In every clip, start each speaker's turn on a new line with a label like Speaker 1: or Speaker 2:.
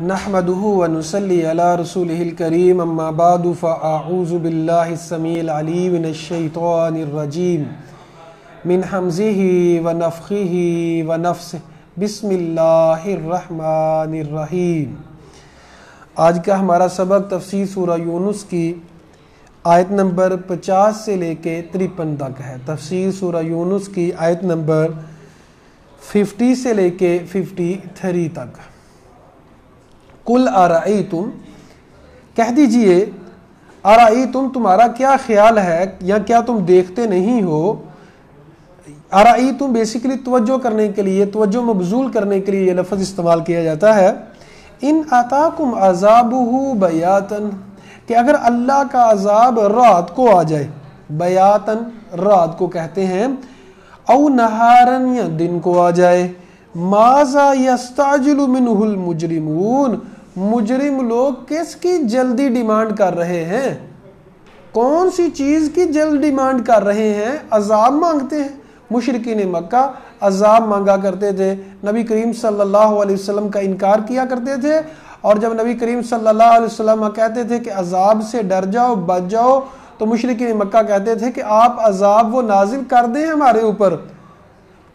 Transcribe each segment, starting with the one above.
Speaker 1: نحمده ونصلي على رسوله الكريم اما بعد فاعوذ بالله السميع العليم من الشيطان الرجيم من حمزه ونفخه ونفسه بسم اللہ الرحمن الرحیم۔ آج کا ہمارا سبق تفسیر سورہ یونس کی آیت نمبر 50 سے لے کے 53 تک ہے۔ تفسیر سورہ یونس کی آیت نمبر 50 سے لے کے 53 تک۔ قل ارأیتم، کہہ دیجئے ارأیتم تمہارا کیا خیال ہے یا کیا تم دیکھتے نہیں ہو۔ ارأیتم بیسیکلی توجہ کرنے کے لیے، توجہ مبذول کرنے کے لیے یہ لفظ استعمال کیا جاتا ہے۔ ان اتاکم عذابہ بیاتن، کہ اگر اللہ کا عذاب رات کو آ جائے، بیاتن رات کو کہتے ہیں، او نہارن یا دن کو آ جائے، ماذا یستعجل منہ المجرمون، مجرم لوگ کس کی جلدی ڈیمانڈ کر رہے ہیں، کون سی چیز کی جلد ڈیمانڈ کر رہے ہیں؟ عذاب مانگتے ہیں۔ مشرکین مکہ عذاب مانگا کرتے تھے، نبی کریم صلی اللہ علیہ وسلم کا انکار کیا کرتے تھے، اور جب نبی کریم صلی اللہ علیہ وسلم کہتے تھے کہ عذاب سے ڈر جاؤ، بچ جاؤ، تو مشرکین مکہ کہتے تھے کہ آپ عذاب وہ نازل کر دیں ہمارے اوپر۔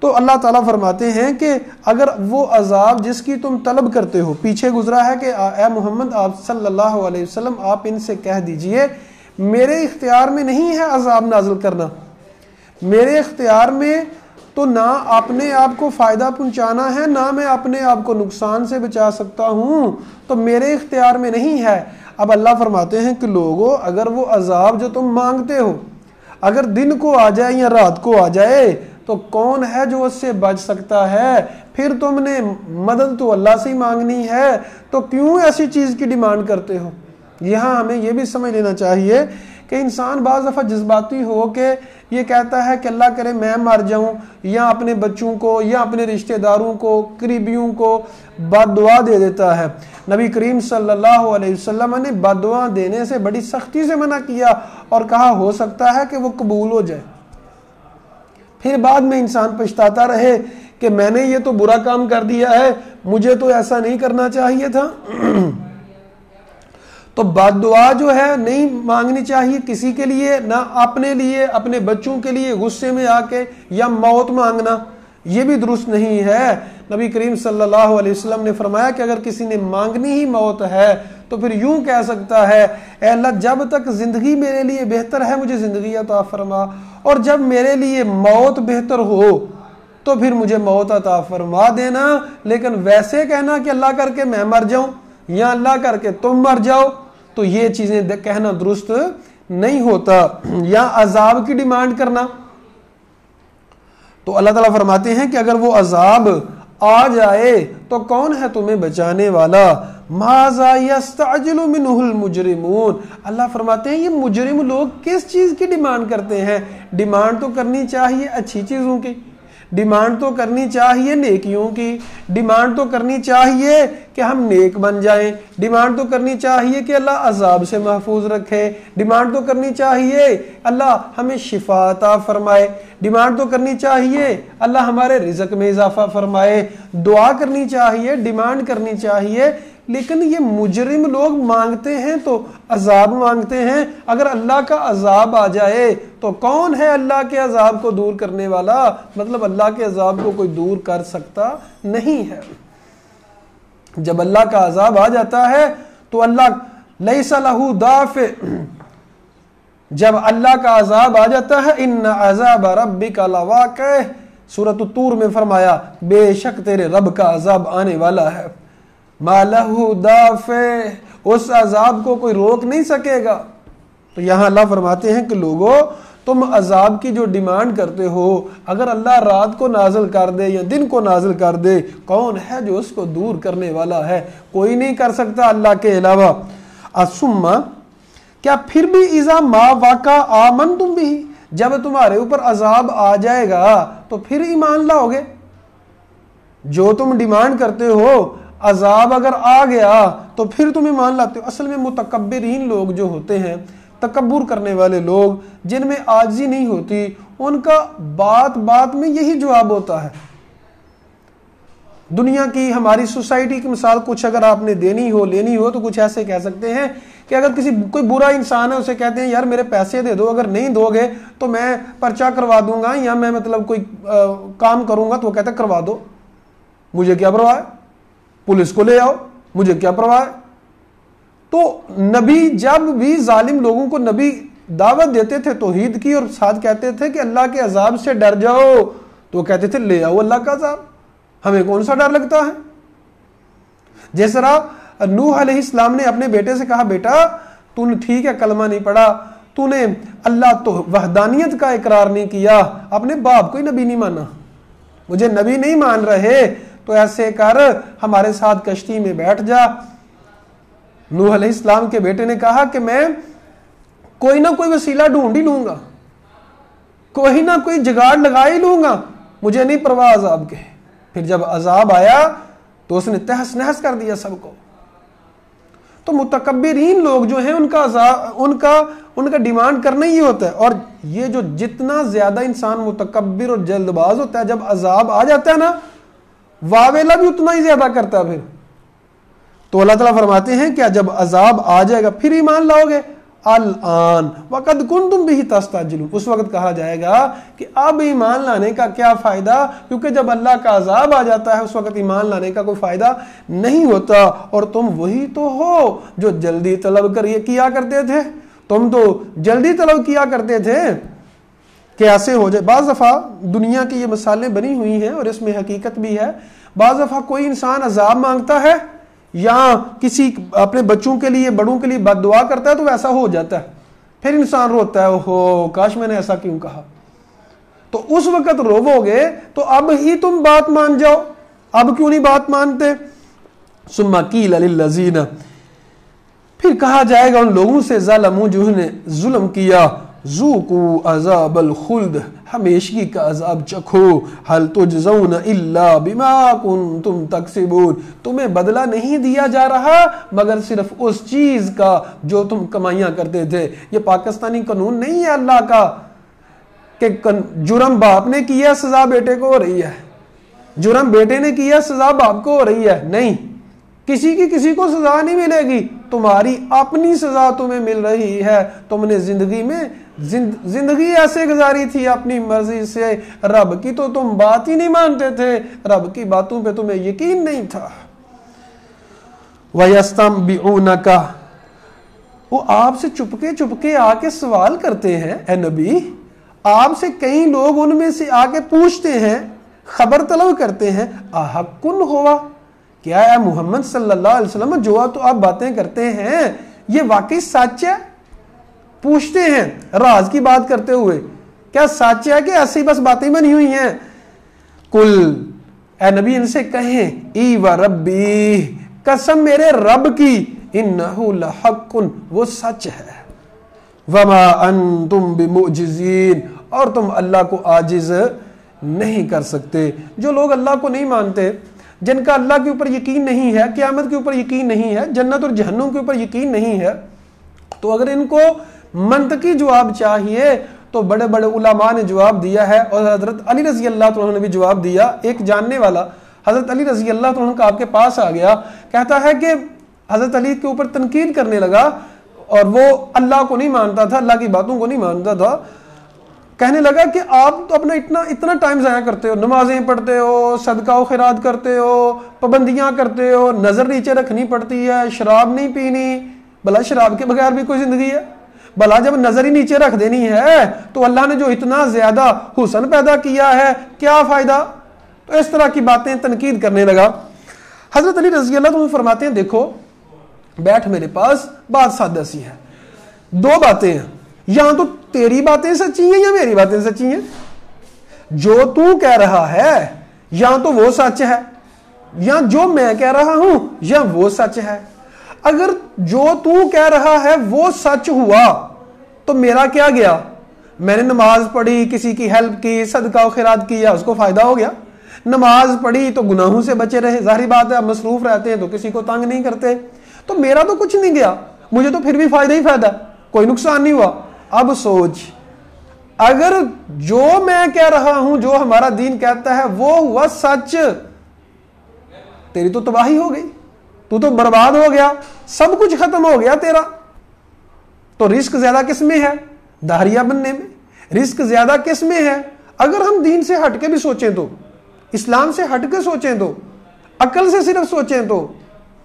Speaker 1: تو اللہ تعالیٰ فرماتے ہیں کہ اگر وہ عذاب جس کی تم طلب کرتے ہو، پیچھے گزرا ہے کہ اے محمد آپ صلی اللہ علیہ وسلم آپ ان سے کہہ دیجئے میرے اختیار میں نہیں ہے عذاب نازل کرنا، میرے اختیار میں تو نہ اپنے آپ کو فائدہ پہنچانا ہے، نہ میں اپنے آپ کو نقصان سے بچا سکتا ہوں، تو میرے اختیار میں نہیں ہے۔ اب اللہ فرماتے ہیں کہ لوگو اگر وہ عذاب جو تم مانگتے ہو اگر دن کو آ جائے یا رات کو آ جائے تو کون ہے جو اس سے بچ سکتا ہے؟ پھر تم نے مدد تو اللہ سے ہی مانگنی ہے، تو کیوں ایسی چیز کی ڈیمانڈ کرتے ہو؟ یہاں ہمیں یہ بھی سمجھ لینا چاہیے کہ انسان بعض دفعہ جذباتی ہو کے یہ کہتا ہے کہ اللہ کرے میں مر جاؤں، یا اپنے بچوں کو یا اپنے رشتہ داروں کو قریبیوں کو بد دعا دے دیتا ہے۔ نبی کریم صلی اللہ علیہ وسلم نے بد دعا دینے سے بڑی سختی سے منع کیا اور کہا ہو سکتا ہے کہ وہ قبول ہو جائے، پھر بعد میں انسان پچھتاتا رہے کہ میں نے یہ تو برا کام کر دیا ہے، مجھے تو ایسا نہیں کرنا چاہیے تھا۔ تو بد دعا جو ہے نہیں مانگنی چاہیے کسی کے لیے، نہ اپنے لیے، اپنے بچوں کے لیے غصے میں آ کے یا موت مانگنا، یہ بھی درست نہیں ہے۔ نبی کریم صلی اللہ علیہ وسلم نے فرمایا کہ اگر کسی نے مانگنی ہی موت ہے تو پھر یوں کہہ سکتا ہے اے اللہ جب تک زندگی میرے لیے بہتر ہے مجھے زندگی عطا فرما، اور جب میرے لیے موت بہتر ہو تو پھر مجھے موت عطا فرما دینا۔ لیکن ویسے کہنا کہ اللہ کر کے میں مر جاؤں یا اللہ کر کے تم مر جاؤ، تو یہ چیزیں کہنا درست نہیں ہوتا، یا عذاب کی ڈیمانڈ کرنا۔ تو اللہ تعالیٰ فرماتے ہیں کہ اگر وہ عذاب آ جائے تو کون ہے تمہیں بچانے والا؟ ماذا یستعجل منہ المجرمون، اللہ فرماتے ہیں یہ مجرم لوگ کس چیز کی ڈیمانڈ کرتے ہیں؟ ڈیمانڈ تو کرنی چاہیے اچھی چیزوں کی، ڈیمانڈ تو کرنی چاہیے نیکیوں کی، ڈیمانڈ تو کرنی چاہیے کہ ہم نیک بن جائیں، ڈیمانڈ تو کرنی چاہیے کہ اللہ عذاب سے محفوظ رکھے، ڈیمانڈ تو کرنی چاہیے اللہ ہمیں شفا عطا فرمائے، ڈیمانڈ تو کرنی چاہیے اللہ ہمارے رزق میں اضافہ فرمائے، دعا کرنی چاہیے، ڈیمانڈ کرنی چاہیے۔ لیکن یہ مجرم لوگ مانگتے ہیں تو عذاب مانگتے ہیں۔ اگر اللہ کا عذاب آ جائے تو کون ہے اللہ کے عذاب کو دور کرنے والا؟ مطلب اللہ کے عذاب کو کوئی دور کر سکتا نہیں ہے۔ جب اللہ کا عذاب آ جاتا ہے تو اللہ لیس لہ دافع، جب اللہ کا عذاب آ جاتا ہے ان عذاب ربک لواقع، سورۃ الطور میں فرمایا بے شک تیرے رب کا عذاب آنے والا ہے، ما لہ دافع، اس عذاب کو کوئی روک نہیں سکے گا۔ تو یہاں اللہ فرماتے ہیں کہ لوگوں تم عذاب کی جو ڈیمانڈ کرتے ہو اگر اللہ رات کو نازل کر دے یا دن کو نازل کر دے کون ہے جو اس کو دور کرنے والا ہے؟ کوئی نہیں کر سکتا اللہ کے علاوہ۔ ثم، کیا پھر بھی اذا ما واقع آمنتم بھی، جب تمہارے اوپر عذاب آ جائے گا تو پھر ایمان لاؤ گے؟ جو تم ڈیمانڈ کرتے ہو عذاب اگر آ گیا تو پھر تم ایمان لاتے ہو۔ اصل میں متکبرین لوگ جو ہوتے ہیں، تکبر کرنے والے لوگ جن میں عاجزی نہیں ہوتی، ان کا بات بات میں یہی جواب ہوتا ہے دنیا کی ہماری سوسائٹی کی مثال کچھ اگر آپ نے دینی ہو لینی ہو تو کچھ ایسے کہہ سکتے ہیں کہ اگر کوئی برا انسان ہے اسے کہتے ہیں یار میرے پیسے دے دو، اگر نہیں دو گے تو میں پرچہ کروا دوں گا یا میں مطلب کوئی کام کروں گا، تو وہ کہتا ہے کروا دو، مجھے کیا پرواہ ہے، پولیس کو لے آؤ، مجھے کیا پرواہ ہے۔ تو نبی جب بھی ظالم لوگوں کو نبی دعوت دیتے تھے توحید کی اور ساتھ کہتے تھے کہ اللہ کے عذاب سے ڈر جاؤ، تو وہ کہتے تھے لے آؤ اللہ کا عذاب، ہمیں کون سا ڈر لگتا ہے۔ جس طرح نوح علیہ السلام نے اپنے بیٹے سے کہا بیٹا تو نے ٹھیک ہے کلمہ نہیں پڑھا، تو نے اللہ تو وحدانیت کا اقرار نہیں کیا، اپنے باپ کو ہی نبی نہیں مانا، مجھے نبی نہیں مان رہے، تو ایسے کر ہمارے ساتھ کشتی میں بیٹھ جا۔ نوح علیہ السلام کے بیٹے نے کہا کہ میں کوئی نہ کوئی وسیلہ ڈھونڈ ہی لوں گا، کوئی نہ کوئی جگاڑ لگا ہی لوں گا، مجھے نہیں پرواہ عذاب کے۔ پھر جب عذاب آیا تو اس نے تہس نہس کر دیا سب کو۔ تو متکبرین لوگ جو ہیں ان کا ڈیمانڈ کرنا ہی ہوتا ہے، اور یہ جو جتنا زیادہ انسان متکبر اور جلد باز ہوتا ہے، جب عذاب آ جاتا ہے نا واویلا بھی اتنا ہی زیادہ کرتا ہے پھر۔ تو اللہ تعالیٰ فرماتے ہیں کہ جب عذاب آ جائے گا پھر ایمان لاؤ گے، الان وقد کنتم به تستعجلون، اس وقت کہا جائے گا کہ اب ایمان لانے کا کیا فائدہ، کیونکہ جب اللہ کا عذاب آ جاتا ہے اس وقت ایمان لانے کا کوئی فائدہ نہیں ہوتا، اور تم وہی تو ہو جو جلدی طلب کیا کرتے تھے، تم تو جلدی طلب کیا کرتے تھے کہ ایسے ہو جائے۔ بعض دفعہ دنیا کی یہ مثالیں بنی ہوئی ہیں اور اس میں حقیقت بھی ہے، بعض دفعہ کوئی انسان عذاب مانگتا ہے یا کسی اپنے بچوں کے لیے بڑوں کے لیے بد دعا کرتا ہے تو ویسا ہو جاتا ہے، پھر انسان روتا ہے اوہو کاش میں نے ایسا کیوں کہا۔ تو اس وقت روو گے تو اب ہی تم بات مان جاؤ، اب کیوں نہیں بات مانتے۔ ثم قیل للذین، پھر کہا جائے گا ان لوگوں سے ظلموا جنہوں نے ظلم کیا، ذوقوا عذاب الخلد، ہمیشگی کا عذاب چکھو، هل تجزون الا بما کنتم تکسبون، تمہیں بدلہ نہیں دیا جا رہا مگر صرف اس چیز کا جو تم کمائیاں کرتے تھے۔ یہ پاکستانی قانون نہیں ہے اللہ کا کہ جرم باپ نے کیا سزا بیٹے کو ہو رہی ہے، جرم بیٹے نے کیا سزا باپ کو ہو رہی ہے، نہیں، کسی کو سزا نہیں ملے گی، تمہاری اپنی سزا تمہیں مل رہی ہے۔ تم نے زندگی ایسے گزاری تھی اپنی مرضی سے، رب کی تو تم بات ہی نہیں مانتے تھے، رب کی باتوں پہ تمہیں یقین نہیں تھا۔ وَيَسْتَنْبِئُونَكَ، وہ آپ سے چپکے آ کے سوال کرتے ہیں، اے نبی آپ سے کئی لوگ ان میں سے آ کے پوچھتے ہیں، خبر طلب کرتے ہیں، احقٌ ہوا، کیا ہے محمد صلی اللہ علیہ وسلم جو تو آپ باتیں کرتے ہیں یہ واقعی سچ ہے؟ پوچھتے ہیں راز کی بات کرتے ہوئے، کیا سچ ہے کہ ایسی بس باتیں بنی ہوئی ہیں؟ کل، اے نبی ان سے کہیں، ای و ربی، قسم میرے رب کی، انہ لحق، وہ سچ ہے، وما انتم بمعجزین، اور تم اللہ کو عاجز نہیں کر سکتے۔ جو لوگ اللہ کو نہیں مانتے، جن کا اللہ کے اوپر یقین نہیں ہے، قیامت کے اوپر یقین نہیں ہے، جنت اور جہنم کے اوپر یقین نہیں ہے، تو اگر ان کو منطقی جواب چاہیے تو بڑے بڑے علماء نے جواب دیا ہے، اور حضرت علی رضی اللہ عنہ نے بھی جواب دیا۔ ایک جاننے والا حضرت علی رضی اللہ عنہ کا آپ کے پاس آ گیا، کہتا ہے کہ حضرت علی کے اوپر تنقید کرنے لگا، اور وہ اللہ کو نہیں مانتا تھا، اللہ کی باتوں کو نہیں مانتا تھا، کہنے لگا کہ آپ تو اپنا اتنا ٹائم ضائع کرتے ہو، نمازیں پڑھتے ہو، صدقہ و خیرات کرتے ہو، پابندیاں کرتے ہو، نظر نیچے رکھنی پڑتی ہے، شراب نہیں پینی، بھلا شراب کے بغیر بھی کوئی زندگی ہے؟ بھلا جب نظر ہی نیچے رکھ دینی ہے تو اللہ نے جو اتنا زیادہ حسن پیدا کیا ہے کیا فائدہ؟ تو اس طرح کی باتیں تنقید کرنے لگا۔ حضرت علی رضی اللہ عنہ فرماتے ہیں دیکھو بیٹھ میرے پاس، بات سادہ سی ہے، دو باتیں ہیں، یا تو تیری باتیں سچی ہیں یا میری باتیں سچی ہیں، جو تو کہہ رہا ہے یا تو وہ سچ ہے، یا جو میں کہہ رہا ہوں یا وہ سچ ہے۔ اگر جو تو کہہ رہا ہے وہ سچ ہوا تو میرا کیا گیا؟ میں نے نماز پڑھی، کسی کی ہیلپ کی، صدقہ و خیرات کیا، اس کو فائدہ ہو گیا۔ نماز پڑھی تو گناہوں سے بچے رہے، ظاہری بات ہے مصروف رہتے ہیں تو کسی کو تنگ نہیں کرتے، تو میرا تو کچھ نہیں گیا، مجھے تو پھر بھی فائدہ ہی فائدہ، کوئی نقصان نہیں ہوا۔ اب سوچ، اگر جو میں کہہ رہا ہوں، جو ہمارا دین کہتا ہے وہ ہوا سچ، تیری تو تباہی ہو گئی، تو برباد ہو گیا، سب کچھ ختم ہو گیا تیرا۔ تو رزق زیادہ کس میں ہے؟ دہریہ بننے میں۔ رزق زیادہ کس میں ہے؟ اگر ہم دین سے ہٹ کے بھی سوچیں تو، اسلام سے ہٹ کے سوچیں تو، عقل سے صرف سوچیں تو،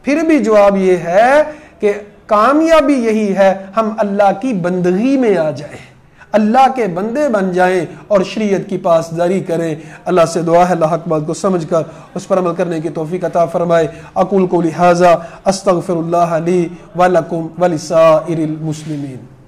Speaker 1: پھر بھی جواب یہ ہے کہ کامیابی یہی ہے ہم اللہ کی بندگی میں آ جائیں، اللہ کے بندے بن جائیں اور شریعت کی پاسداری کریں۔ اللہ سے دعا ہے اللہ حق بات کو سمجھ کر اس پر عمل کرنے کی توفیق عطا فرمائے۔ اقول قولی ھذا استغفر اللہ لی ولکم ولسائر المسلمین۔